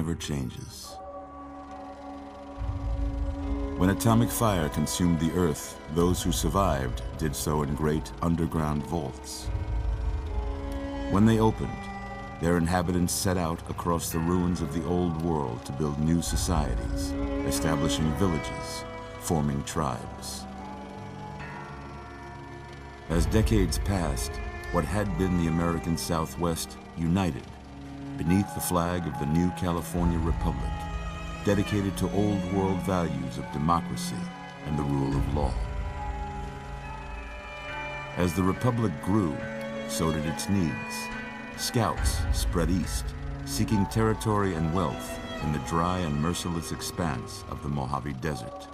never changes. When atomic fire consumed the Earth, those who survived did so in great underground vaults. When they opened, their inhabitants set out across the ruins of the old world to build new societies, establishing villages, forming tribes. As decades passed, what had been the American Southwest united beneath the flag of the new California Republic, dedicated to old world values of democracy and the rule of law. As the Republic grew, so did its needs. Scouts spread east, seeking territory and wealth in the dry and merciless expanse of the Mojave Desert.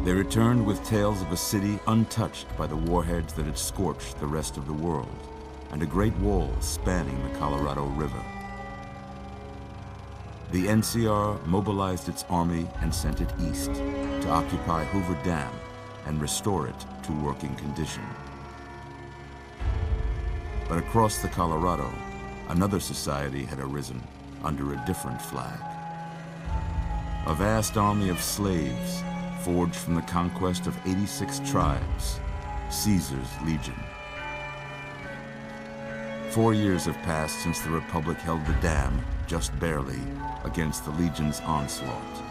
They returned with tales of a city untouched by the warheads that had scorched the rest of the world, and a great wall spanning the Colorado River. The NCR mobilized its army and sent it east to occupy Hoover Dam and restore it to working condition. But across the Colorado, another society had arisen under a different flag. A vast army of slaves forged from the conquest of 86 tribes, Caesar's Legion. 4 years have passed since the Republic held the dam, just barely, against the Legion's onslaught.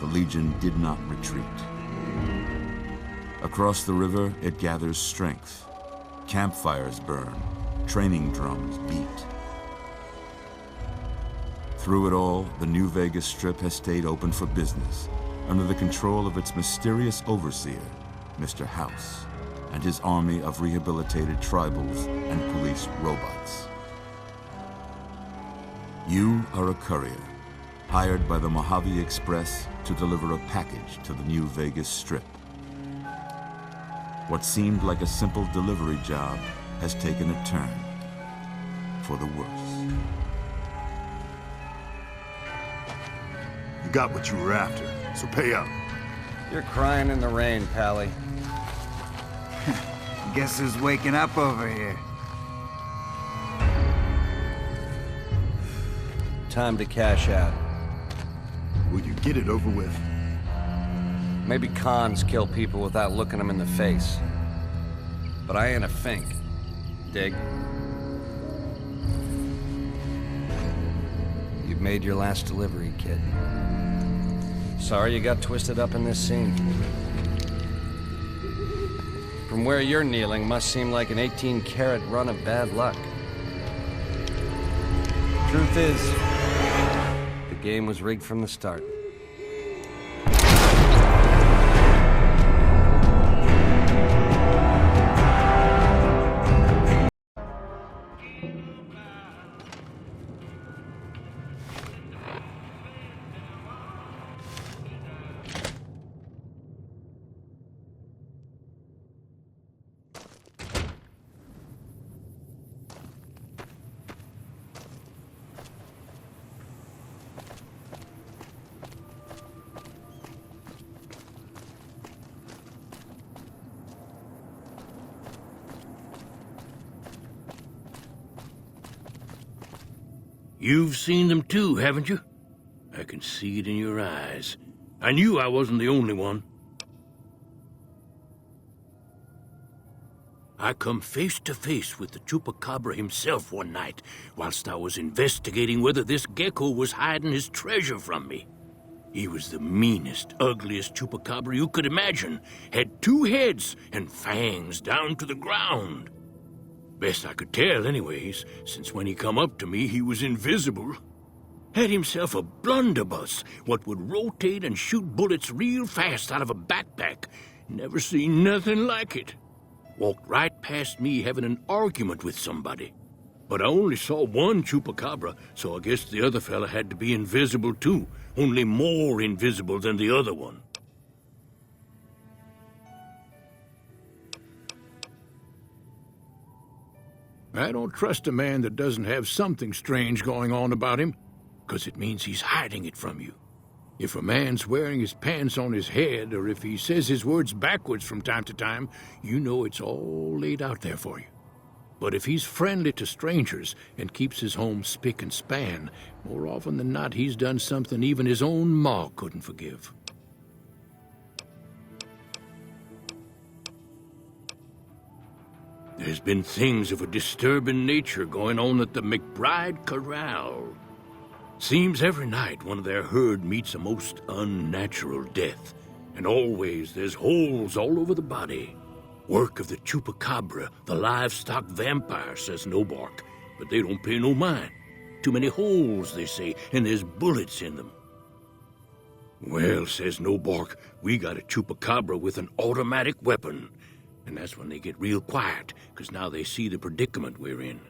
The Legion did not retreat. Across the river, it gathers strength. Campfires burn, training drums beat. Through it all, the New Vegas Strip has stayed open for business, under the control of its mysterious overseer, Mr. House, and his army of rehabilitated tribals and police robots. You are a courier, hired by the Mojave Express to deliver a package to the New Vegas Strip. What seemed like a simple delivery job has taken a turn for the worse. You got what you were after, so pay up. You're crying in the rain, Pally. Guess who's waking up over here? Time to cash out. Will you get it over with? Maybe cons kill people without looking them in the face. But I ain't a fink. Dig? You've made your last delivery, kid. Sorry you got twisted up in this scene. From where you're kneeling must seem like an 18-carat run of bad luck. Truth is, the game was rigged from the start. You've seen them too, haven't you? I can see it in your eyes. I knew I wasn't the only one. I come face to face with the Chupacabra himself one night, whilst I was investigating whether this gecko was hiding his treasure from me. He was the meanest, ugliest Chupacabra you could imagine. Had 2 heads and fangs down to the ground. Best I could tell, anyways, since when he come up to me, he was invisible. Had himself a blunderbuss, what would rotate and shoot bullets real fast out of a backpack. Never seen nothing like it. Walked right past me having an argument with somebody. But I only saw one Chupacabra, so I guess the other fella had to be invisible too, only more invisible than the other one. I don't trust a man that doesn't have something strange going on about him, 'cause it means he's hiding it from you. If a man's wearing his pants on his head, or if he says his words backwards from time to time, you know it's all laid out there for you. But if he's friendly to strangers and keeps his home spick and span, more often than not he's done something even his own ma couldn't forgive. There's been things of a disturbing nature going on at the McBride Corral. Seems every night one of their herd meets a most unnatural death, and always there's holes all over the body. Work of the chupacabra, the livestock vampire, says Nobark, but they don't pay no mind. Too many holes, they say, and there's bullets in them. Well, says Nobark, we got a chupacabra with an automatic weapon. And that's when they get real quiet, because now they see the predicament we're in.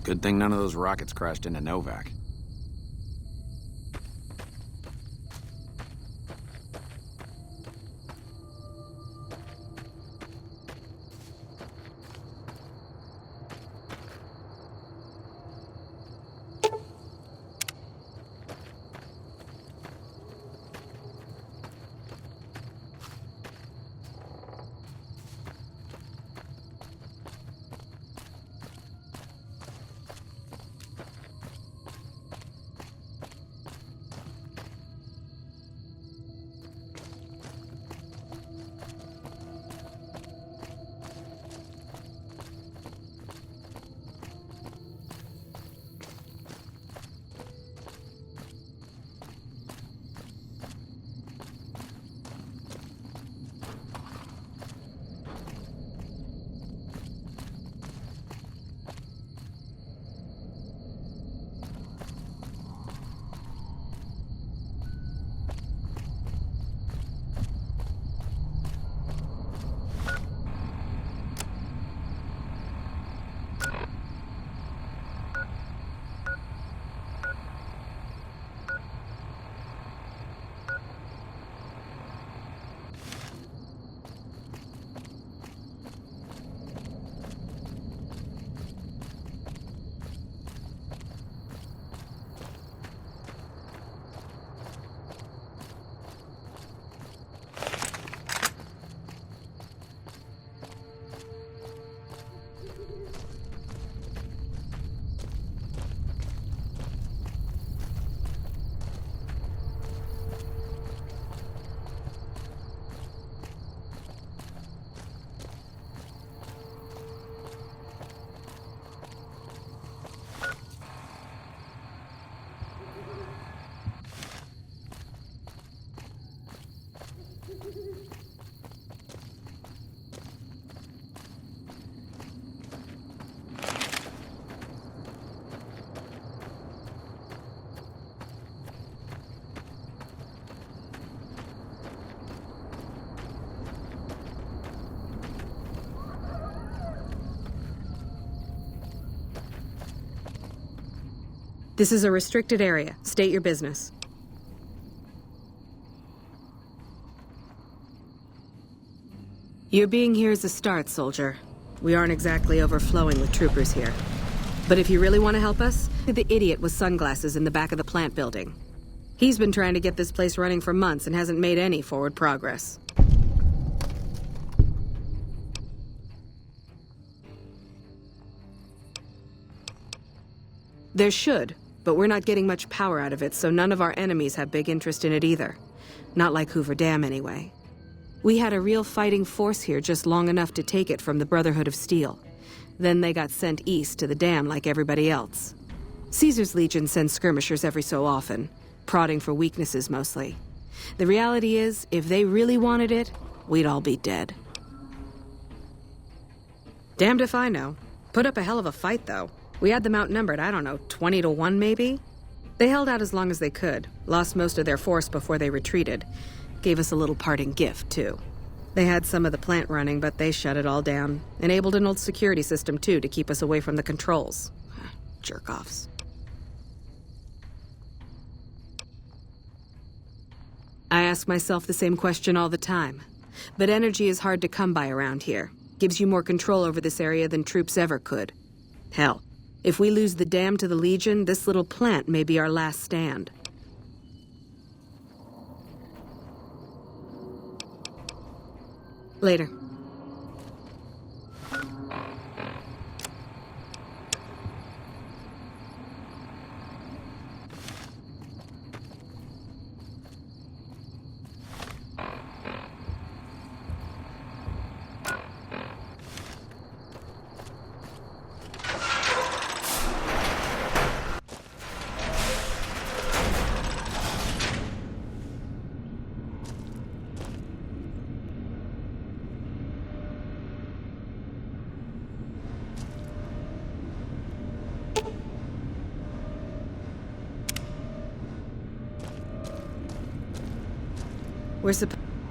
Good thing none of those rockets crashed into Novak. This is a restricted area. State your business. Your being here is a start, soldier. We aren't exactly overflowing with troopers here. But if you really want to help us, the idiot with sunglasses in the back of the plant building. He's been trying to get this place running for months and hasn't made any forward progress. There should, but we're not getting much power out of it, so none of our enemies have big interest in it either. Not like Hoover Dam, anyway. We had a real fighting force here just long enough to take it from the Brotherhood of Steel. Then they got sent east to the dam like everybody else. Caesar's Legion sends skirmishers every so often, prodding for weaknesses mostly. The reality is, if they really wanted it, we'd all be dead. Damned if I know. Put up a hell of a fight, though. We had them outnumbered, I don't know, 20 to 1 maybe? They held out as long as they could, lost most of their force before they retreated. Gave us a little parting gift, too. They had some of the plant running, but they shut it all down. Enabled an old security system, too, to keep us away from the controls. Jerk-offs. I ask myself the same question all the time. But energy is hard to come by around here. Gives you more control over this area than troops ever could. Hell, if we lose the dam to the Legion, this little plant may be our last stand. Later.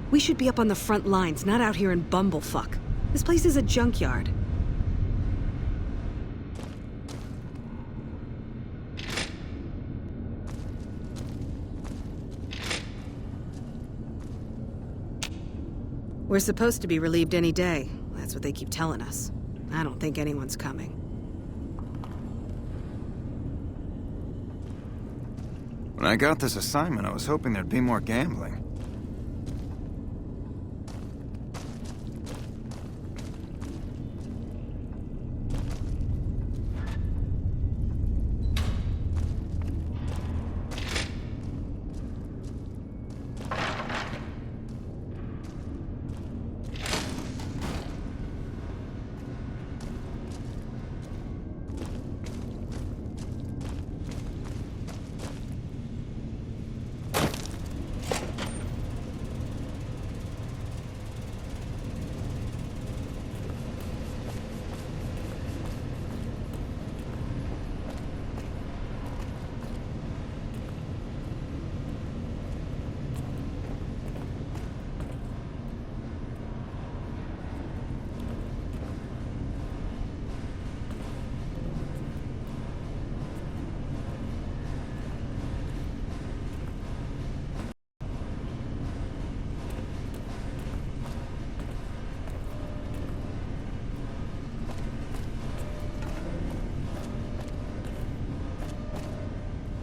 We should be up on the front lines, not out here in Bumblefuck. This place is a junkyard. We're supposed to be relieved any day. That's what they keep telling us. I don't think anyone's coming. When I got this assignment, I was hoping there'd be more gambling.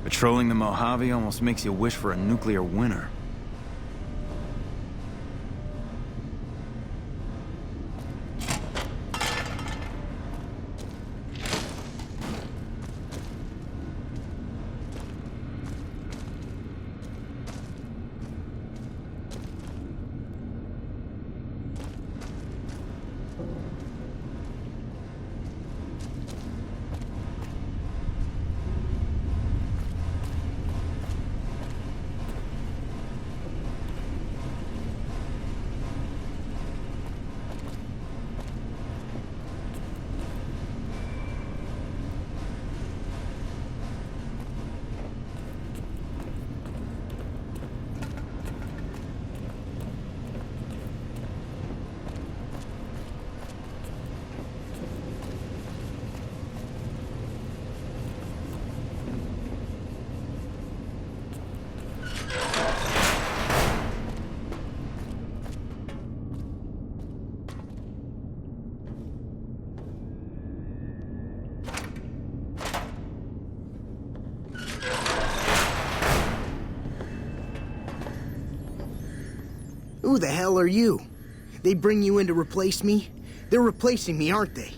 Patrolling the Mojave almost makes you wish for a nuclear winter. Who the hell are you? They bring you in to replace me? They're replacing me, aren't they?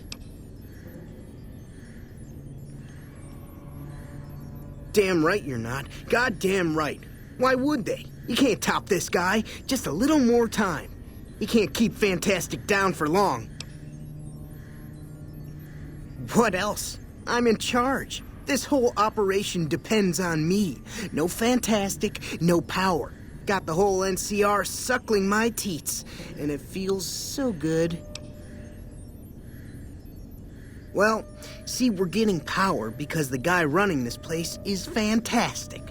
Damn right you're not. Goddamn right. Why would they? You can't top this guy. Just a little more time. You can't keep Fantastic down for long. What else? I'm in charge. This whole operation depends on me. No Fantastic, no power. Got the whole NCR suckling my teats, and it feels so good. Well, see, we're getting power because the guy running this place is fantastic.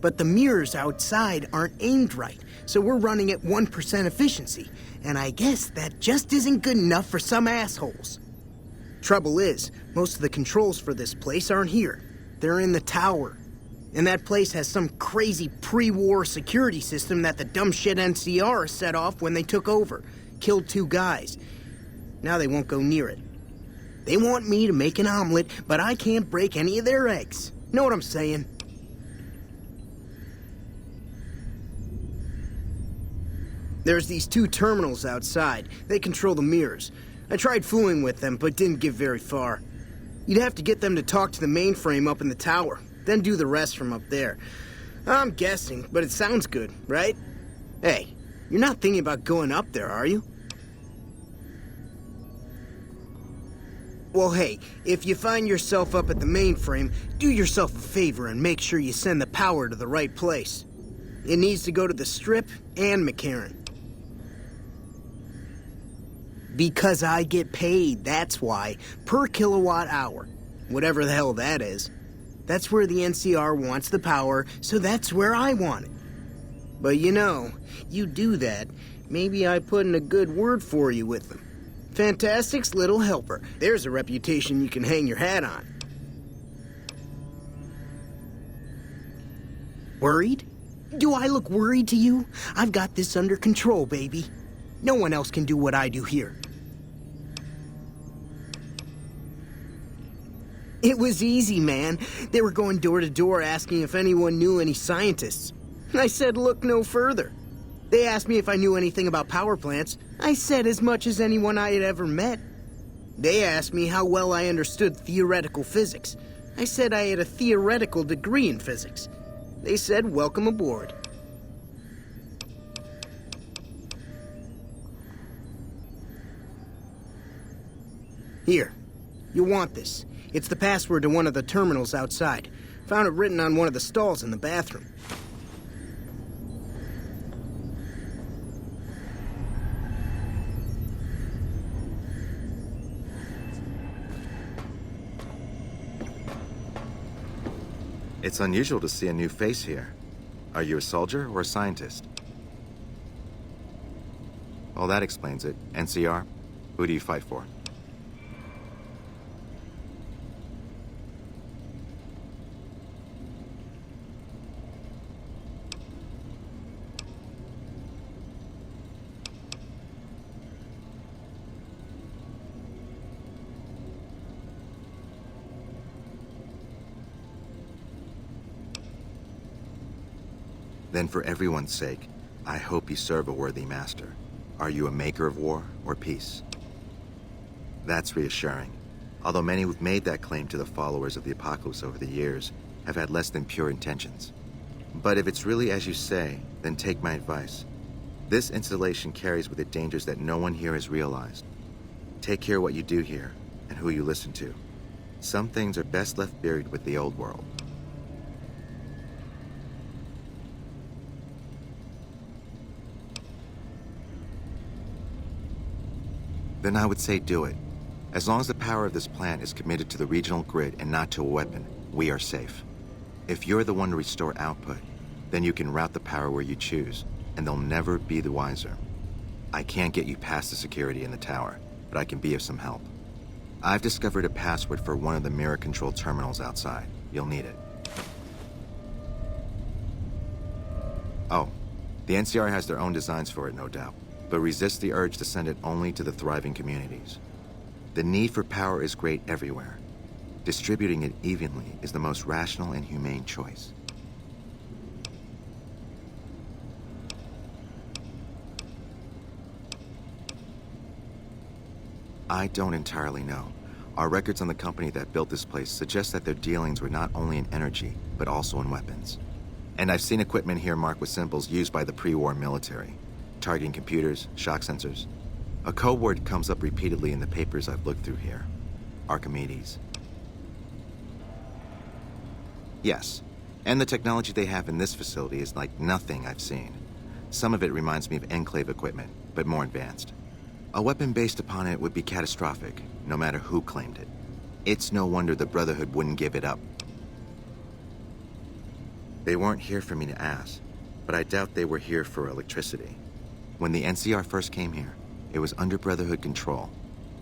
But the mirrors outside aren't aimed right, so we're running at 1% efficiency, and I guess that just isn't good enough for some assholes. Trouble is, most of the controls for this place aren't here. They're in the tower. And that place has some crazy pre-war security system that the dumb shit NCR set off when they took over. Killed 2 guys. Now they won't go near it. They want me to make an omelet, but I can't break any of their eggs. Know what I'm saying? There's these 2 terminals outside. They control the mirrors. I tried fooling with them, but didn't get very far. You'd have to get them to talk to the mainframe up in the tower, then do the rest from up there. I'm guessing, but it sounds good, right? Hey, you're not thinking about going up there, are you? Well, hey, if you find yourself up at the mainframe, do yourself a favor and make sure you send the power to the right place. It needs to go to the Strip and McCarran. Because I get paid, that's why. Per kilowatt hour. Whatever the hell that is. That's where the NCR wants the power, so that's where I want it. But you know, you do that, maybe I put in a good word for you with them. Fantastic's little helper. There's a reputation you can hang your hat on. Worried? Do I look worried to you? I've got this under control, baby. No one else can do what I do here. It was easy, man. They were going door to door asking if anyone knew any scientists. I said look no further. They asked me if I knew anything about power plants. I said as much as anyone I had ever met. They asked me how well I understood theoretical physics. I said I had a theoretical degree in physics. They said welcome aboard. Here, you want this. It's the password to one of the terminals outside. Found it written on one of the stalls in the bathroom. It's unusual to see a new face here. Are you a soldier or a scientist? Well, that explains it. NCR, who do you fight for? Then for everyone's sake, I hope you serve a worthy master. Are you a maker of war or peace? That's reassuring, although many who've made that claim to the followers of the Apocalypse over the years have had less than pure intentions. But if it's really as you say, then take my advice. This installation carries with it dangers that no one here has realized. Take care what you do here and who you listen to. Some things are best left buried with the old world. Then I would say do it. As long as the power of this plant is committed to the regional grid and not to a weapon, we are safe. If you're the one to restore output, then you can route the power where you choose, and they'll never be the wiser. I can't get you past the security in the tower, but I can be of some help. I've discovered a password for one of the mirror control terminals outside. You'll need it. Oh, the NCR has their own designs for it, no doubt, but resist the urge to send it only to the thriving communities. The need for power is great everywhere. Distributing it evenly is the most rational and humane choice. I don't entirely know. Our records on the company that built this place suggest that their dealings were not only in energy, but also in weapons. And I've seen equipment here marked with symbols used by the pre-war military, targeting computers, shock sensors. A code word comes up repeatedly in the papers I've looked through here. Archimedes. Yes, and the technology they have in this facility is like nothing I've seen. Some of it reminds me of Enclave equipment, but more advanced. A weapon based upon it would be catastrophic, no matter who claimed it. It's no wonder the Brotherhood wouldn't give it up. They weren't here for me to ask, but I doubt they were here for electricity. When the NCR first came here, it was under Brotherhood control.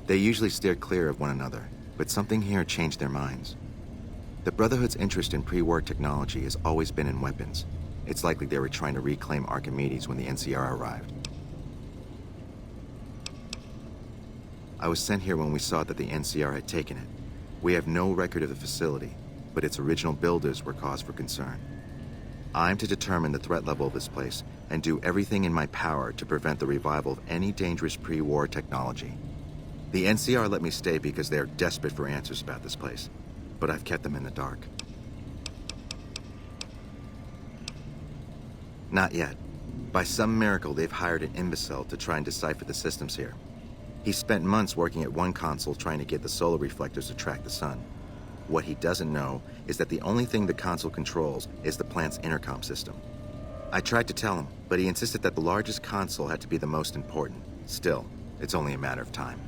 They usually steered clear of one another, but something here changed their minds. The Brotherhood's interest in pre-war technology has always been in weapons. It's likely they were trying to reclaim Archimedes when the NCR arrived. I was sent here when we saw that the NCR had taken it. We have no record of the facility, but its original builders were cause for concern. I'm to determine the threat level of this place and do everything in my power to prevent the revival of any dangerous pre-war technology. The NCR let me stay because they are desperate for answers about this place, but I've kept them in the dark. Not yet. By some miracle, they've hired an imbecile to try and decipher the systems here. He spent months working at one console trying to get the solar reflectors to track the sun. What he doesn't know is that the only thing the console controls is the plant's intercom system. I tried to tell him, but he insisted that the largest console had to be the most important. Still, it's only a matter of time.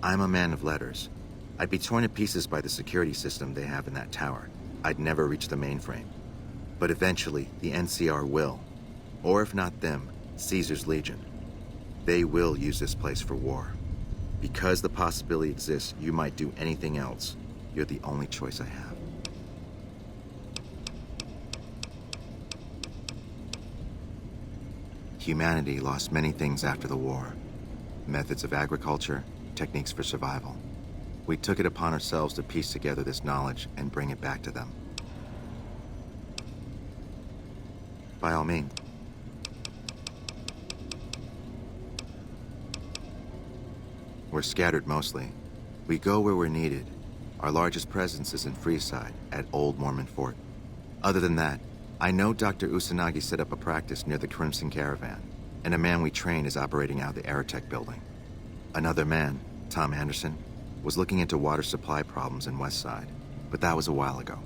I'm a man of letters. I'd be torn to pieces by the security system they have in that tower. I'd never reach the mainframe. But eventually, the NCR will. Or if not them, Caesar's Legion. They will use this place for war. Because the possibility exists you might do anything else, you're the only choice I have. Humanity lost many things after the war. Methods of agriculture, techniques for survival. We took it upon ourselves to piece together this knowledge and bring it back to them. By all means. We're scattered mostly. We go where we're needed. Our largest presence is in Freeside, at Old Mormon Fort. Other than that, I know Dr. Usanagi set up a practice near the Crimson Caravan, and a man we train is operating out of the Aerotech building. Another man, Tom Anderson, was looking into water supply problems in Westside, but that was a while ago.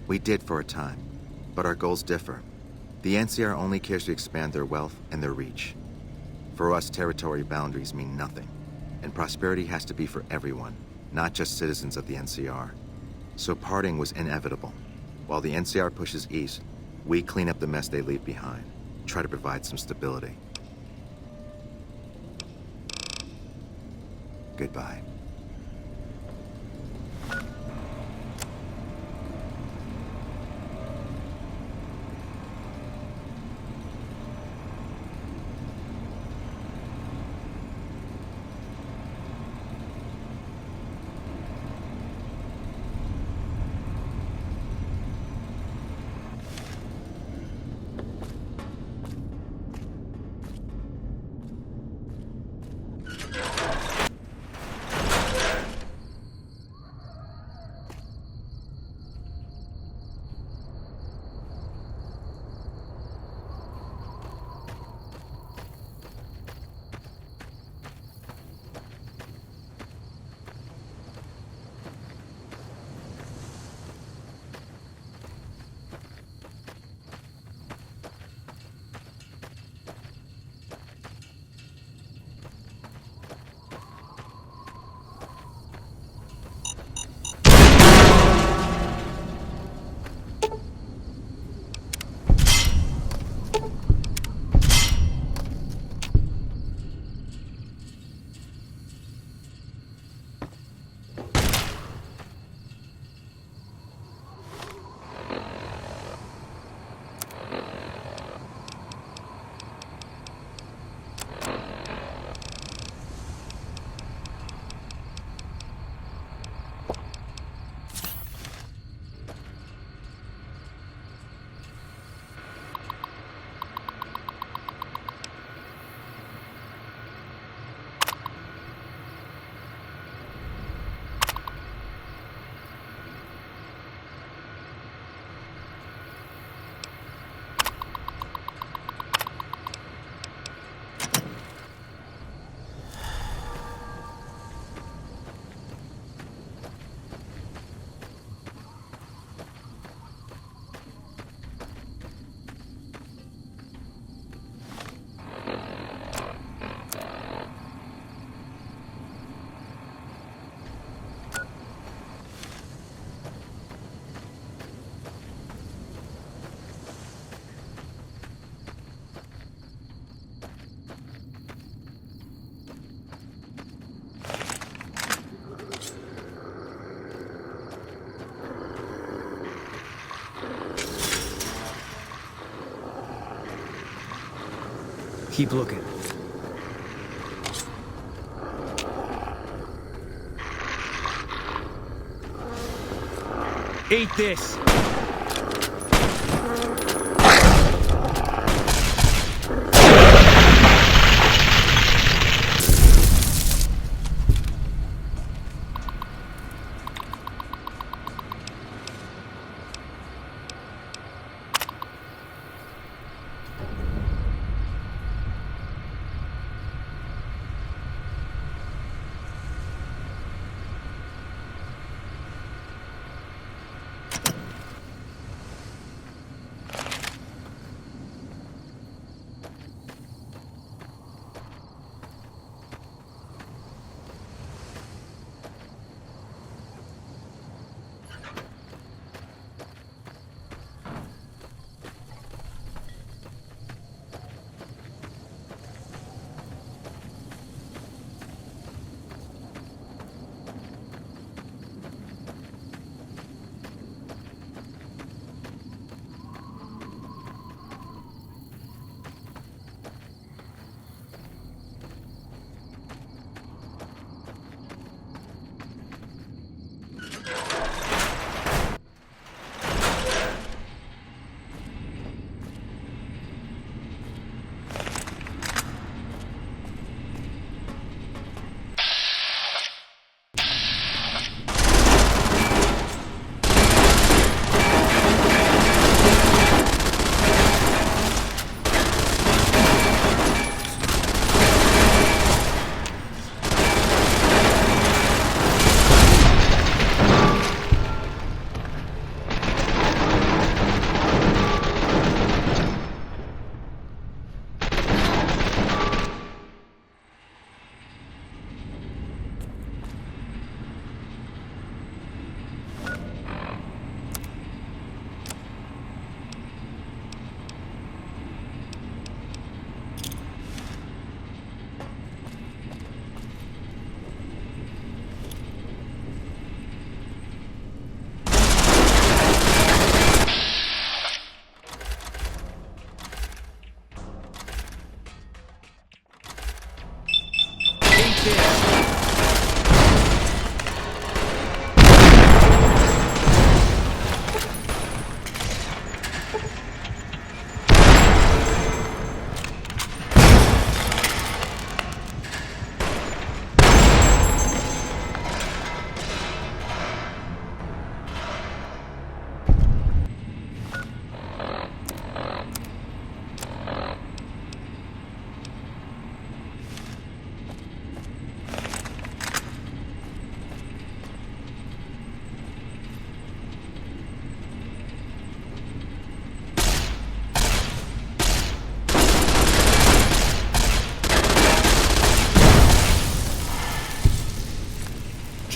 We did for a time, but our goals differ. The NCR only cares to expand their wealth and their reach. For us, territory boundaries mean nothing, and prosperity has to be for everyone, not just citizens of the NCR. So parting was inevitable. While the NCR pushes east, we clean up the mess they leave behind, try to provide some stability. Goodbye. Keep looking. Eat this!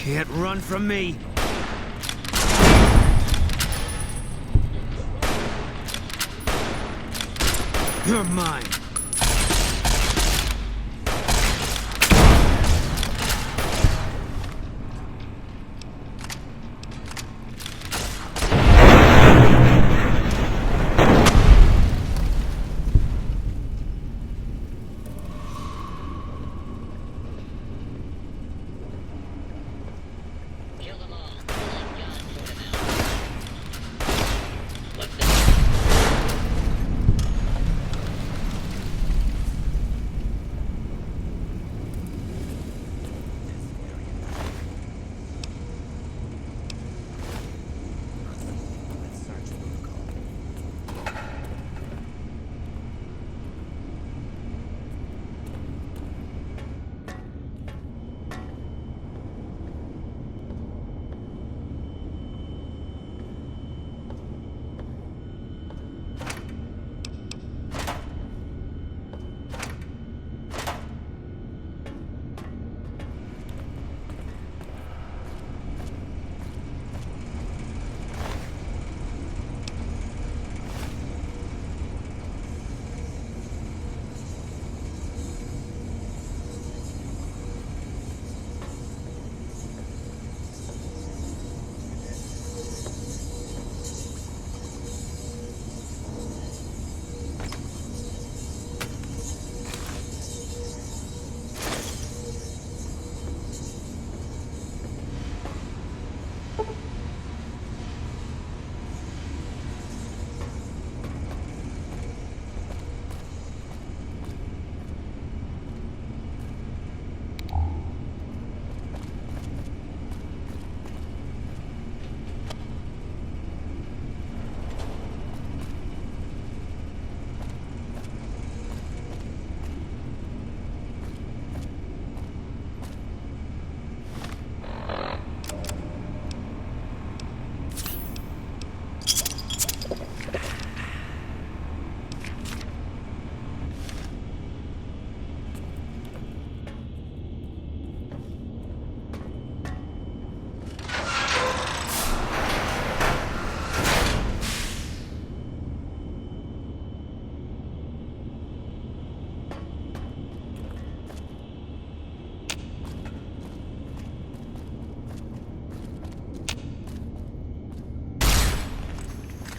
Can't run from me! You're mine!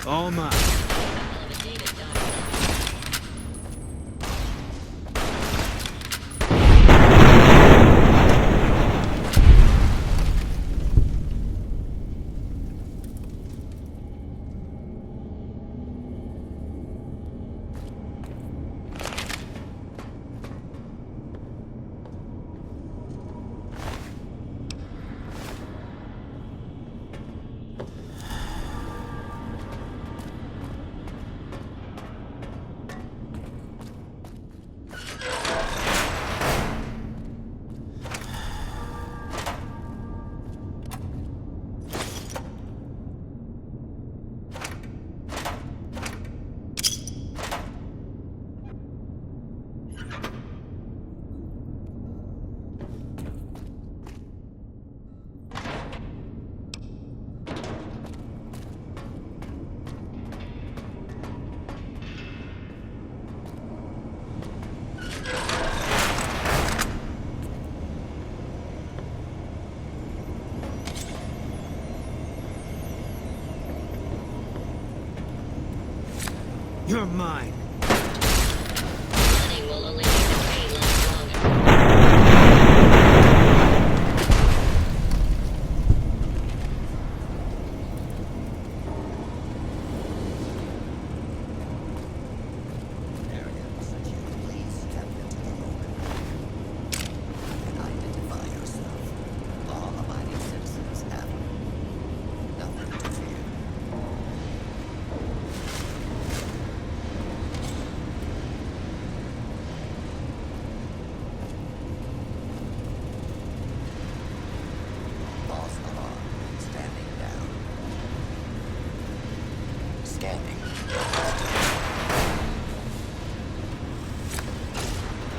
All mine. You're mine. Money will only make the pain last longer.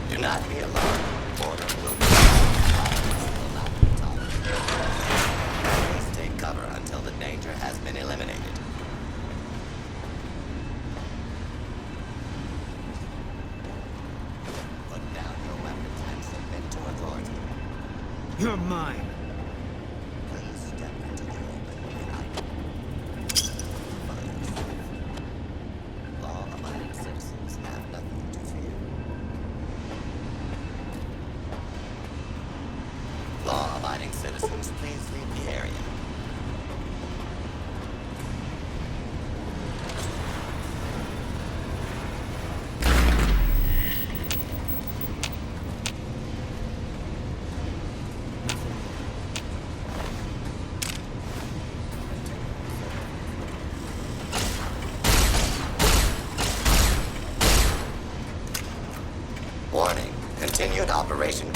Do not be alarmed. Order will be will not be tolerated. Please take cover until the danger has been eliminated. Put down your weapons and submit to authority. You're mine. Please step into the open behind you. Law-abiding citizens have nothing to fear. Law-abiding citizens, please leave the area. Warning, continued operation.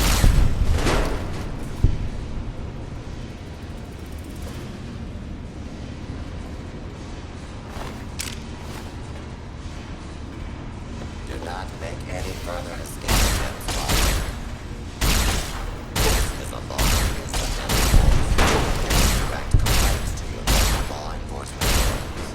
Do not make any further escape attempts while this is a law use of deadly force. Direct complaints to your local law enforcement authorities.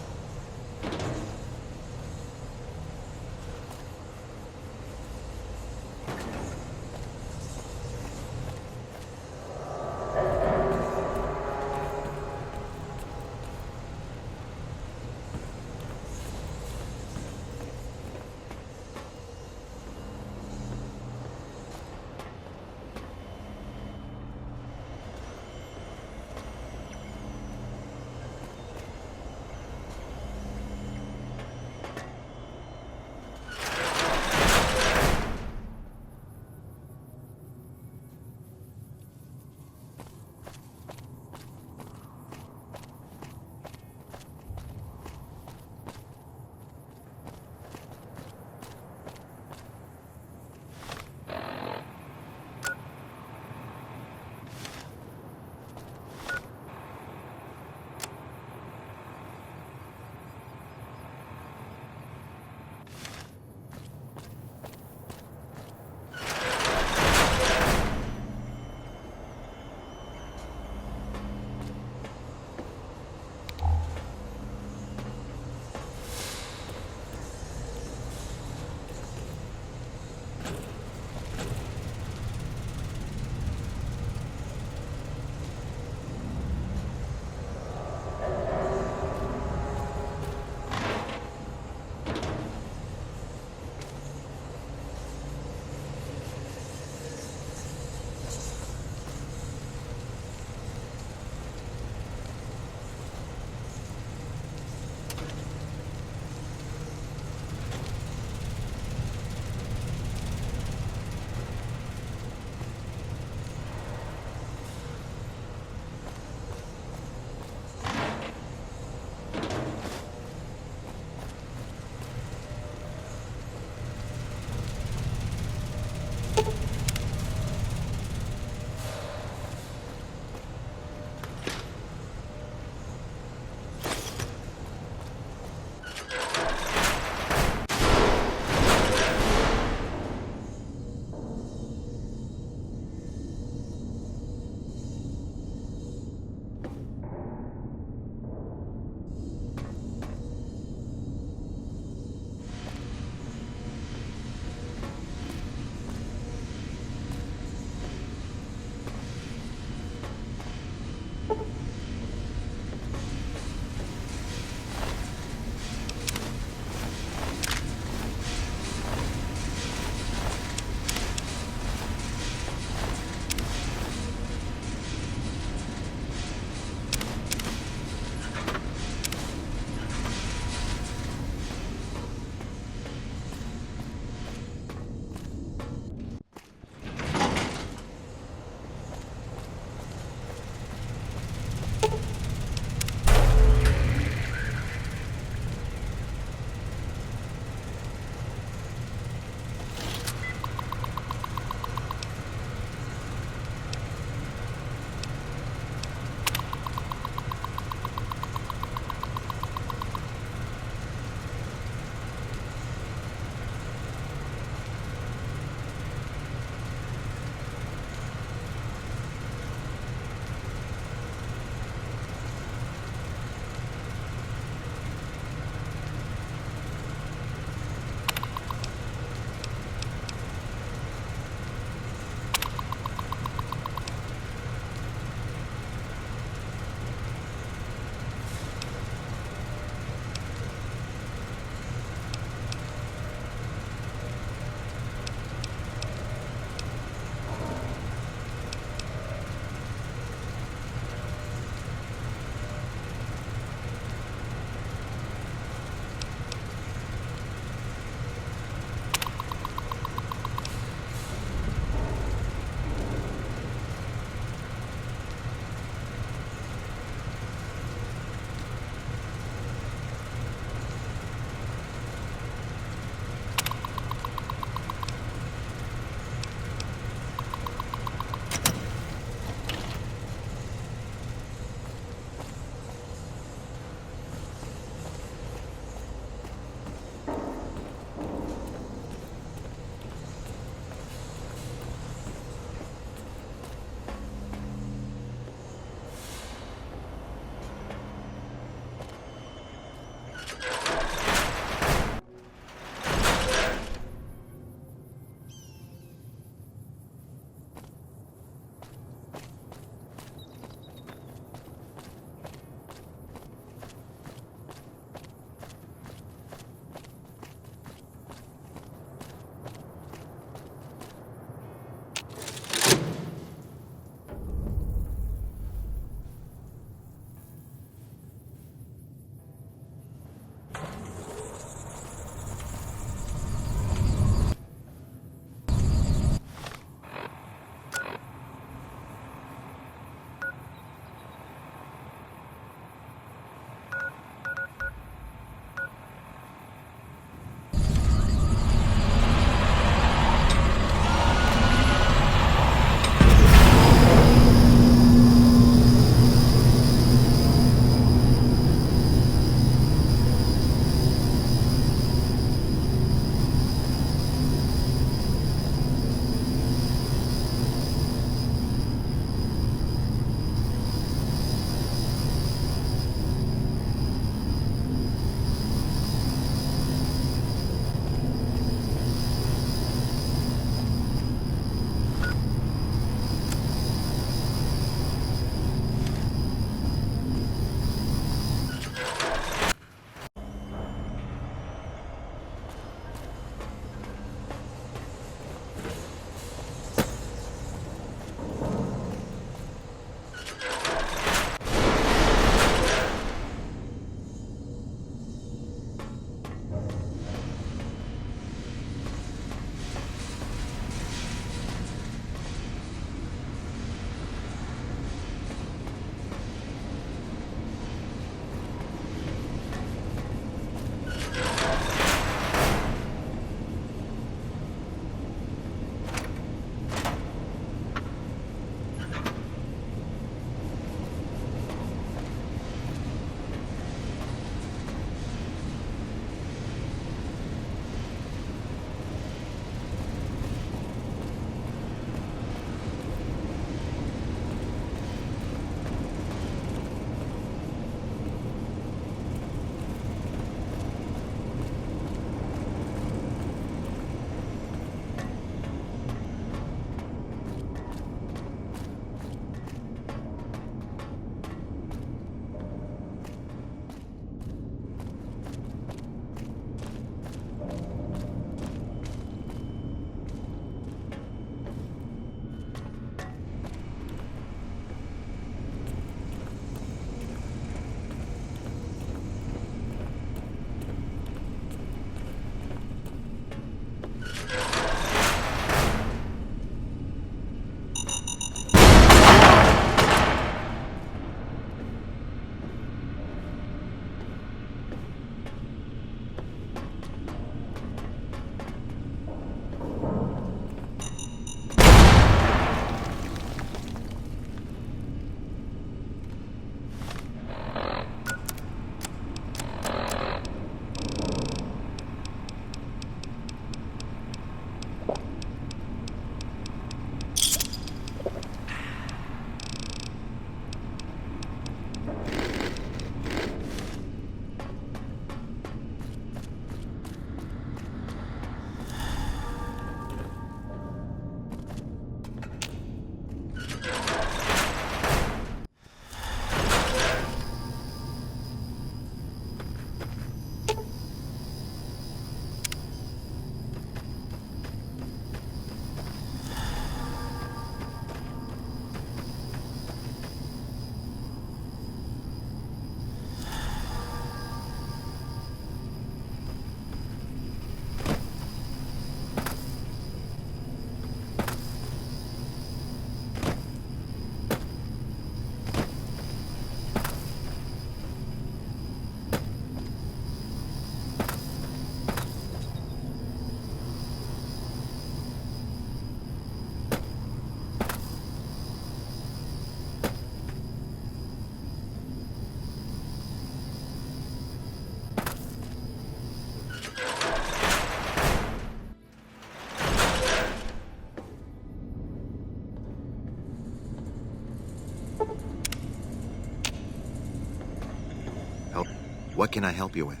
What can I help you with?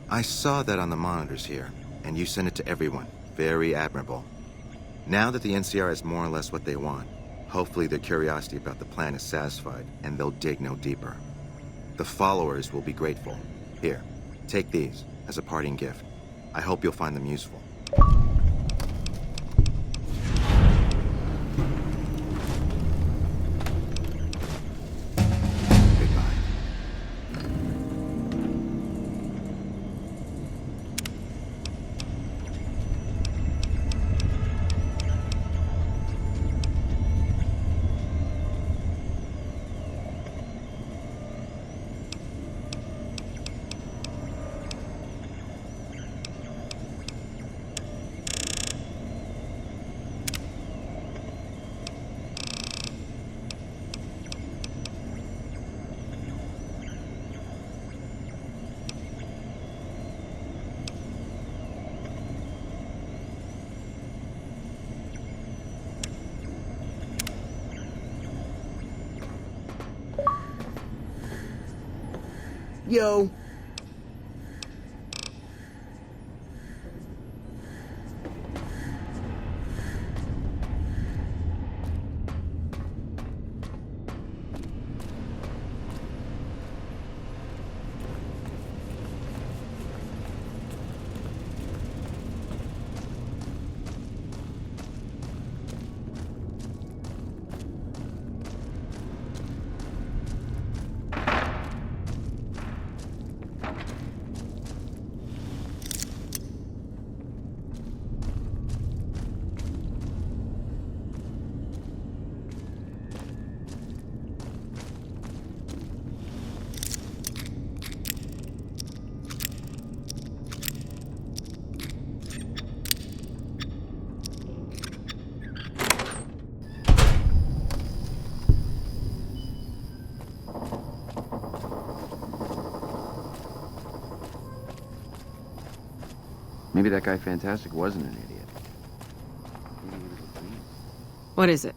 I saw that on the monitors here, and you sent it to everyone. Very admirable. Now that the NCR has more or less what they want, hopefully their curiosity about the plan is satisfied, and they'll dig no deeper. The followers will be grateful. Here, take these as a parting gift. I hope you'll find them useful. Yo. Maybe that guy Fantastic wasn't an idiot. What is it?